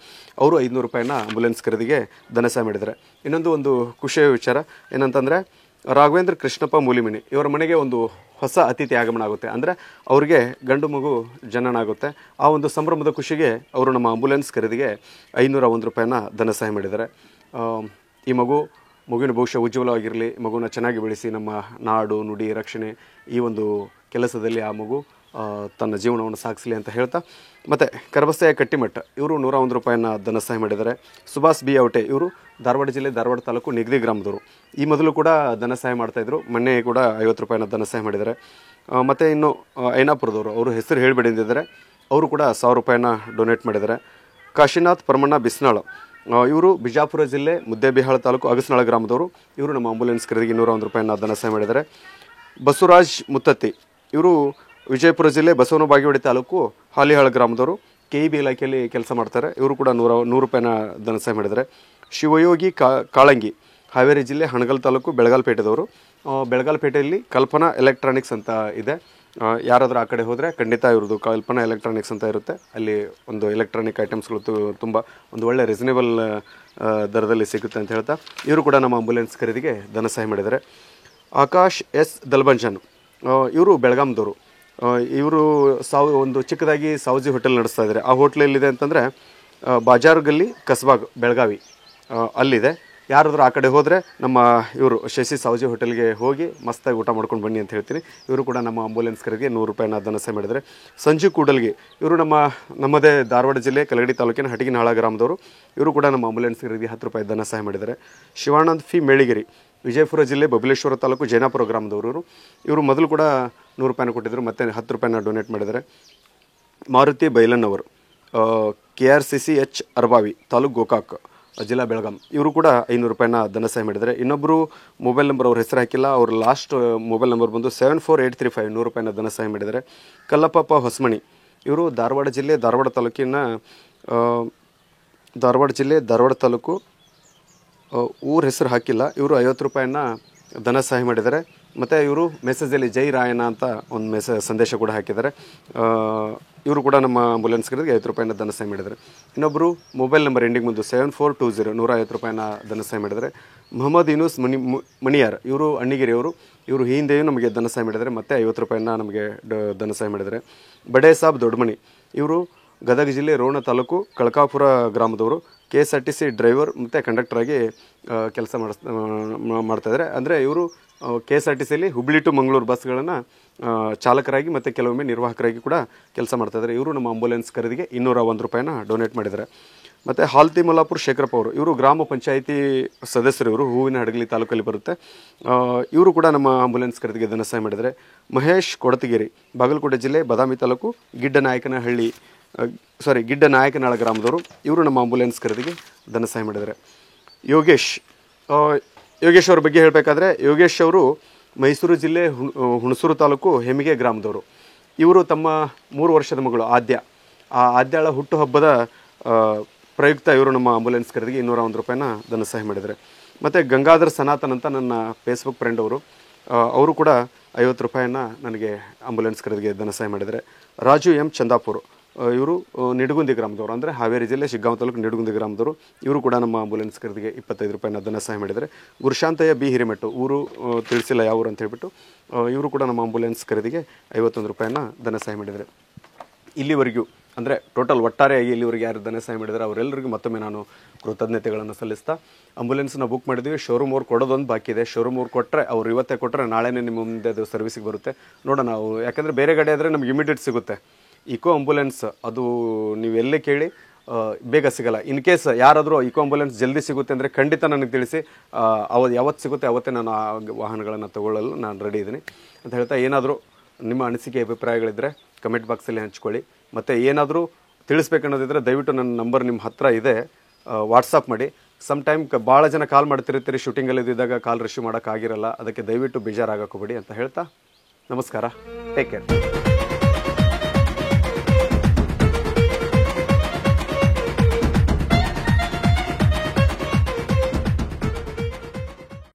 ಅವರು 500 ರೂಪಾಯಿನ ಆಂಬುಲೆನ್ಸ್ ಖರೀದಿಗೆ ಧನ ಸಹಾಯ ಮಾಡಿದ್ದಾರೆ. ಇನ್ನೊಂದು ಖುಷಿಯ ವಿಚಾರ ಏನಂತಂದರೆ, ರಾಘವೇಂದ್ರ ಕೃಷ್ಣಪ್ಪ ಮೂಲಿಮನಿ ಇವರ ಮನೆಗೆ ಒಂದು ಹೊಸ ಅತಿಥಿ ಆಗಮನ ಆಗುತ್ತೆ. ಅಂದರೆ ಅವರಿಗೆ ಗಂಡು ಮಗು ಜನನಾಗುತ್ತೆ. ಆ ಒಂದು ಸಂಭ್ರಮದ ಖುಷಿಗೆ ಅವರು ನಮ್ಮ ಆಂಬುಲೆನ್ಸ್ ಖರೀದಿಗೆ 501 ರೂಪಾಯಿನ ಧನ ಸಹಾಯ ಮಾಡಿದ್ದಾರೆ. ಈ ಮಗುವಿನ ಭವಿಷ್ಯ ಉಜ್ವಲವಾಗಿರಲಿ, ಮಗುನ ಚೆನ್ನಾಗಿ ಬೆಳೆಸಿ ನಮ್ಮ ನಾಡು ನುಡಿ ರಕ್ಷಣೆ ಈ ಒಂದು ಕೆಲಸದಲ್ಲಿ ಆ ಮಗು ತನ್ನ ಜೀವನವನ್ನು ಸಾಗಿಸಲಿ ಅಂತ ಹೇಳ್ತಾ, ಮತ್ತು ಕರಬಸೆಯ ಕಟ್ಟಿಮಠ ಇವರು 101 ರೂಪಾಯಿನ ಧನ ಸಹಾಯ ಮಾಡಿದ್ದಾರೆ. ಸುಭಾಷ್ ಬಿ ಔಟೆ ಇವರು ಧಾರವಾಡ ಜಿಲ್ಲೆ ಧಾರವಾಡ ತಾಲೂಕು ನಿಗದಿ ಗ್ರಾಮದವರು. ಈ ಮೊದಲು ಕೂಡ ಧನ ಸಹಾಯ ಮಾಡ್ತಾಯಿದ್ರು. ಮೊನ್ನೆ ಕೂಡ 50 ರೂಪಾಯಿನ ಧನ ಸಹಾಯ ಮಾಡಿದ್ದಾರೆ. ಮತ್ತು ಇನ್ನು ಐನಾಪುರದವರು, ಅವರು ಹೆಸರು ಹೇಳಿಬಿಡಿ ಅಂದಿದ್ದಾರೆ, ಅವರು ಕೂಡ 1,000 ರೂಪಾಯಿನ ಡೊನೇಟ್ ಮಾಡಿದ್ದಾರೆ. ಕಾಶಿನಾಥ್ ಪರಮಣ್ಣ ಬಿಸ್ನಾಳ ಇವರು ಬಿಜಾಪುರ ಜಿಲ್ಲೆ ಮುದ್ದೇಬಿಹಾಳ ತಾಲೂಕು ಅಗಸನಾಳ ಗ್ರಾಮದವರು. ಇವರು ನಮ್ಮ ಆಂಬುಲೆನ್ಸ್ ಖರೀದಿಗೆ 101 ರೂಪಾಯಿನ ಧನ ಸಹಾಯ ಮಾಡಿದ್ದಾರೆ. ಬಸವರಾಜ್ ಮುತ್ತತ್ತಿ ಇವರು ವಿಜಯಪುರ ಜಿಲ್ಲೆ ಬಸವನ ಬಾಗೇವಾಡಿ ತಾಲೂಕು ಹಾಲಿಹಾಳ ಗ್ರಾಮದವರು, KEB ಇಲಾಖೆಯಲ್ಲಿ ಕೆಲಸ ಮಾಡ್ತಾರೆ. ಇವರು ಕೂಡ 100 ರೂಪಾಯಿನ ಧನ ಸಹಾಯ ಮಾಡಿದ್ದಾರೆ. ಶಿವಯೋಗಿ ಕಾಳಂಗಿ ಹಾವೇರಿ ಜಿಲ್ಲೆ ಹಣಗಲ್ ತಾಲೂಕು ಬೆಳಗಾಲ್ಪೇಟೆದವರು. ಬೆಳಗಾಲ್ಪೇಟೆಯಲ್ಲಿ ಕಲ್ಪನಾ ಎಲೆಕ್ಟ್ರಾನಿಕ್ಸ್ ಅಂತ ಇದೆ. ಯಾರಾದರೂ ಆ ಕಡೆ ಹೋದರೆ ಖಂಡಿತ ಇವ್ರದ್ದು ಕಲ್ಪನಾ ಎಲೆಕ್ಟ್ರಾನಿಕ್ಸ್ ಅಂತ ಇರುತ್ತೆ. ಅಲ್ಲಿ ಒಂದು ಎಲೆಕ್ಟ್ರಾನಿಕ್ ಐಟಮ್ಸ್ಗಳು ತುಂಬ ಒಂದು ಒಳ್ಳೆ ರೀಸನೇಬಲ್ ದರದಲ್ಲಿ ಸಿಗುತ್ತೆ ಅಂತ ಹೇಳ್ತಾ ಇವರು ಕೂಡ ನಮ್ಮ ಆಂಬುಲೆನ್ಸ್ ಖರೀದಿಗೆ ಧನ ಸಹಾಯ ಮಾಡಿದ್ದಾರೆ. ಆಕಾಶ್ ಎಸ್ ದಲ್ಬಂಜನ್ ಇವರು ಬೆಳಗಾಂದವರು. ಇವರು ಒಂದು ಚಿಕ್ಕದಾಗಿ ಸಾವಜಿ ಹೋಟೆಲ್ ನಡೆಸ್ತಾ ಇದ್ದಾರೆ. ಆ ಹೋಟ್ಲ್ ಎಲ್ಲಿದೆ ಅಂತಂದರೆ ಬಾಜಾರ್ ಗಲ್ಲಿ ಕಸ್ಬಾಗ್ ಬೆಳಗಾವಿ ಅಲ್ಲಿದೆ. ಯಾರಾದರೂ ಆ ಕಡೆ ಹೋದರೆ ನಮ್ಮ ಇವರು ಶಶಿ ಸಾವಜಿ ಹೋಟೆಲ್ಗೆ ಹೋಗಿ ಮಸ್ತಾಗಿ ಊಟ ಮಾಡ್ಕೊಂಡು ಬನ್ನಿ ಅಂತ ಹೇಳ್ತೀನಿ. ಇವರು ಕೂಡ ನಮ್ಮ ಆಂಬುಲೆನ್ಸ್ಕರಿಗೆ 100 ರೂಪಾಯಿನ ಧನಸಹಾಯ ಮಾಡಿದ್ದಾರೆ. ಸಂಜು ಕೂಡಲ್ಗಿ ಇವರು ನಮ್ಮದೇ ಧಾರವಾಡ ಜಿಲ್ಲೆ ಕಲಗಡಿ ತಾಲೂಕಿನ ಹಟಗಿನಾಳ ಗ್ರಾಮದವರು. ಇವರು ಕೂಡ ನಮ್ಮ ಆಂಬುಲೆನ್ಸ್ಕರಿಗೆ 10 ರೂಪಾಯಿ ಧನಸಹಾಯ ಮಾಡಿದ್ದಾರೆ. ಶಿವಾನಂದ್ ಫಿ ಮೇಳಿಗಿರಿ ವಿಜಯಪುರ ಜಿಲ್ಲೆ ಬಬಲೇಶ್ವರ ತಾಲೂಕು ಜೈನಾಪುರ ಗ್ರಾಮದವರು. ಇವರು ಮೊದಲು ಕೂಡ 100 ರೂಪಾಯಿನ ಕೊಟ್ಟಿದ್ದರು, ಮತ್ತೆ 10 ರೂಪಾಯಿನ ಡೊನೇಟ್ ಮಾಡಿದ್ದಾರೆ. ಮಾರುತಿ ಬೈಲನ್ ಅವರು KRCCH ಅರ್ಬಾವಿ ತಾಲೂಕು ಗೋಕಾಕ್ ಜಿಲ್ಲಾ ಬೆಳಗಾಂ. ಇವರು ಕೂಡ 500 ರೂಪಾಯಿನ ಧನಸಹಾಯ ಮಾಡಿದ್ದಾರೆ. ಇನ್ನೊಬ್ಬರು ಮೊಬೈಲ್ ನಂಬರ್ ಅವ್ರ ಹೆಸರು ಹಾಕಿಲ್ಲ, ಅವ್ರ ಲಾಸ್ಟ್ ಮೊಬೈಲ್ ನಂಬರ್ ಬಂದು 74835 100 ರೂಪಾಯಿನ ಧನಸಹಾಯ ಮಾಡಿದ್ದಾರೆ. ಕಲ್ಲಪ್ಪಪ್ಪ ಹೊಸಮಣಿ ಇವರು ಧಾರವಾಡ ಜಿಲ್ಲೆ ಧಾರವಾಡ ತಾಲೂಕು ಊರ ಹೆಸರು ಹಾಕಿಲ್ಲ, ಇವರು 50 ರೂಪಾಯಿನ ಧನಸಹಾಯ ಮಾಡಿದ್ದಾರೆ. ಮತ್ತು ಇವರು ಮೆಸೇಜಲ್ಲಿ ಜೈ ರಾಯಣ್ಣ ಅಂತ ಒಂದು ಸಂದೇಶ ಕೂಡ ಹಾಕಿದ್ದಾರೆ. ಇವರು ಕೂಡ ನಮ್ಮ ಆಂಬುಲೆನ್ಸ್ಗಳಿಗೆ 50 ರೂಪಾಯಿನ ಧನಸಹಾಯ ಮಾಡಿದ್ದಾರೆ. ಇನ್ನೊಬ್ಬರು ಮೊಬೈಲ್ ನಂಬರ್ ಎಂಡಿಂಗ್ ಬಂದು 7420 150 ರೂಪಾಯಿನ ಧನಸಹಾಯ ಮಾಡಿದ್ದಾರೆ. ಮೊಹಮ್ಮದ್ ಯೂನುಸ್ ಮಣಿಯಾರ್ ಇವರು ಅಣ್ಣಿಗಿರಿಯವರು. ಇವರು ಹಿಂದೆಯೂ ನಮಗೆ ಧನಸಹಾಯ ಮಾಡಿದ್ದಾರೆ, ಮತ್ತೆ 50 ರೂಪಾಯಿನ ನಮಗೆ ಧನಸಹಾಯ ಮಾಡಿದ್ದಾರೆ. ಬಡೇ ಸಾಬ್ ದೊಡ್ಡಮಣಿ ಇವರು ಗದಗ ಜಿಲ್ಲೆ ರೋಣ ತಾಲೂಕು ಕಳಕಾಪುರ ಗ್ರಾಮದವರು. KSRTC ಡ್ರೈವರ್ ಮತ್ತು ಕಂಡಕ್ಟರ್ ಆಗಿ ಕೆಲಸ ಮಾಡ್ತಾಯಿದ್ದಾರೆ. ಅಂದರೆ ಇವರು KSRTCಯಲ್ಲಿ ಹುಬ್ಳಿ ಟು ಮಂಗಳೂರು ಬಸ್ಗಳನ್ನು ಚಾಲಕರಾಗಿ ಮತ್ತು ಕೆಲವೊಮ್ಮೆ ನಿರ್ವಾಹಕರಾಗಿ ಕೂಡ ಕೆಲಸ ಮಾಡ್ತಾಯಿದ್ದಾರೆ. ಇವರು ನಮ್ಮ ಆಂಬುಲೆನ್ಸ್ ಖರೀದಿಗೆ 201 ರೂಪಾಯಿನ ಡೊನೇಟ್ ಮಾಡಿದ್ದಾರೆ. ಮತ್ತು ಹಾಲ್ತಿ ಮಲ್ಲಾಪುರ ಶೇಖರಪ್ಪ ಅವರು ಇವರು ಗ್ರಾಮ ಪಂಚಾಯಿತಿ ಸದಸ್ಯರು. ಇವರು ಹೂವಿನ ಹಡಗಲಿ ತಾಲೂಕಲ್ಲಿ ಬರುತ್ತೆ. ಇವರು ಕೂಡ ನಮ್ಮ ಆಂಬುಲೆನ್ಸ್ ಖರೀದಿಗೆ ಧನಸಹಾಯ ಮಾಡಿದ್ದಾರೆ. ಮಹೇಶ್ ಕೊಡತಗಿರಿ ಬಾಗಲಕೋಟೆ ಜಿಲ್ಲೆ ಬದಾಮಿ ತಾಲೂಕು ಗಿಡ್ಡನಾಯಕನಾಳ ಗ್ರಾಮದವರು. ಇವರು ನಮ್ಮ ಆಂಬುಲೆನ್ಸ್ ಖರೀದಿಗೆ ಧನಸಹಾಯ ಮಾಡಿದ್ದಾರೆ. ಯೋಗೇಶ್ ಅವ್ರ ಬಗ್ಗೆ ಹೇಳಬೇಕಾದ್ರೆ, ಯೋಗೇಶ್ ಅವರು ಮೈಸೂರು ಜಿಲ್ಲೆ ಹುಣಸೂರು ತಾಲೂಕು ಹೆಮ್ಮಿಗೆ ಗ್ರಾಮದವರು. ಇವರು ತಮ್ಮ 3 ವರ್ಷದ ಮಗಳು ಆದ್ಯಾಳ ಹುಟ್ಟುಹಬ್ಬದ ಪ್ರಯುಕ್ತ ಇವರು ನಮ್ಮ ಆಂಬುಲೆನ್ಸ್ ಖರೀದಿಗೆ 201 ರೂಪಾಯಿನ ಧನಸಹಾಯ ಮಾಡಿದ್ದಾರೆ. ಮತ್ತು ಗಂಗಾಧರ್ ಸನಾತನ್ ಅಂತ ನನ್ನ ಫೇಸ್ಬುಕ್ ಫ್ರೆಂಡ್ ಅವರು ಕೂಡ 50 ರೂಪಾಯಿನ ನನಗೆ ಆಂಬುಲೆನ್ಸ್ ಖರೀದಿಗೆ ಧನಸಹಾಯ ಮಾಡಿದ್ದಾರೆ. ರಾಜು ಎಂ ಚಂದಾಪುರ್ ಇವರು ನಿಡಗುಂದಿ ಗ್ರಾಮದವರು, ಅಂದರೆ ಹಾವೇರಿ ಜಿಲ್ಲೆ ಶಿಗ್ಗಾಂವ ತಾಲೂಕು ನಿಡಗುಂದಿ ಗ್ರಾಮದವರು. ಇವರು ಕೂಡ ನಮ್ಮ ಆಂಬುಲೆನ್ಸ್ ಖರೀದಿಗೆ 25 ರೂಪಾಯಿನ ಧನಸಹಾಯ ಮಾಡಿದ್ದಾರೆ. ಗುರುಶಾಂತಯ್ಯ ಬಿ ಹಿರೇಮೆಟ್ಟು ಊರು ತಿಳಿಸಿಲ್ಲ ಯಾವ ಊರು ಅಂತ ಹೇಳ್ಬಿಟ್ಟು ಇವರು ಕೂಡ ನಮ್ಮ ಆಂಬುಲೆನ್ಸ್ ಖರೀದಿಗೆ 51 ರೂಪಾಯಿನ ಧನಸಹಾಯ ಮಾಡಿದ್ದಾರೆ. ಇಲ್ಲಿವರೆಗೂ ಅಂದರೆ ಒಟ್ಟಾರೆಯಾಗಿ ಇಲ್ಲಿವರೆಗೆ ಯಾರು ಧನಸಹಾಯ ಮಾಡಿದ್ದಾರೆ ಅವರೆಲ್ಲರಿಗೂ ಮತ್ತೊಮ್ಮೆ ನಾನು ಕೃತಜ್ಞತೆಗಳನ್ನು ಸಲ್ಲಿಸ್ತಾ, ಆಂಬುಲೆನ್ಸ್ನ ಬುಕ್ ಮಾಡಿದ್ವಿ. ಶೋರೂಮ್ ಅವ್ರು ಕೊಡೋದೊಂದು ಬಾಕಿ ಇದೆ. ಶೋರೂಮ್ ಅವ್ರು ಕೊಟ್ಟರೆ ಅವ್ರು ಇವತ್ತೇ ಕೊಟ್ಟರೆ ನಾಳೆನೇ ನಿಮ್ಮ ಮುಂದೆ ಅದು ಸರ್ವಿಸಿಗೆ ಬರುತ್ತೆ. ನೋಡೋಣ ನಾವು, ಯಾಕಂದರೆ ಬೇರೆ ಗಾಡಿ ಆದರೆ ನಮ್ಗೆ ಇಮಿಡಿಯೇಟ್ ಸಿಗುತ್ತೆ. ಇಕೋ ಆಂಬುಲೆನ್ಸ್ ಅದು ನೀವು ಎಲ್ಲೇ ಕೇಳಿ ಬೇಗ ಸಿಗಲ್ಲ. ಇನ್ ಕೇಸ್ ಯಾರಾದರೂ ಇಕೋ ಆಂಬುಲೆನ್ಸ್ ಜಲ್ದಿ ಸಿಗುತ್ತೆ ಅಂದರೆ ಖಂಡಿತ ನನಗೆ ತಿಳಿಸಿ. ಯಾವತ್ತು ಸಿಗುತ್ತೆ ಅವತ್ತೇ ನಾನು ಆ ವಾಹನಗಳನ್ನು ತಗೊಳ್ಳಲು ನಾನು ರೆಡಿ ಇದ್ದೀನಿ ಅಂತ ಹೇಳ್ತಾ, ಏನಾದರೂ ನಿಮ್ಮ ಅನಿಸಿಕೆ ಅಭಿಪ್ರಾಯಗಳಿದ್ದರೆ ಕಮೆಂಟ್ ಬಾಕ್ಸಲ್ಲಿ ಹಂಚ್ಕೊಳ್ಳಿ. ಮತ್ತು ಏನಾದರೂ ತಿಳಿಸ್ಬೇಕನ್ನೋದಿದ್ದರೆ ದಯವಿಟ್ಟು ನನ್ನ ನಂಬರ್ ನಿಮ್ಮ ಹತ್ರ ಇದೆ, ವಾಟ್ಸಪ್ ಮಾಡಿ. ಟೈಮ್ ಭಾಳ ಜನ ಕಾಲ್ ಮಾಡ್ತಿರ್ತೀರಿ, ಶೂಟಿಂಗಲ್ಲಿ ಇದ್ದಾಗ ಕಾಲ್ ರಿಸೀವ್ ಮಾಡೋಕ್ಕಾಗಿರಲ್ಲ. ಅದಕ್ಕೆ ದಯವಿಟ್ಟು ಬೇಜಾರಾಗಕ್ಕೆ ಹೋಗಬೇಡಿ ಅಂತ ಹೇಳ್ತಾ ನಮಸ್ಕಾರ. Take care.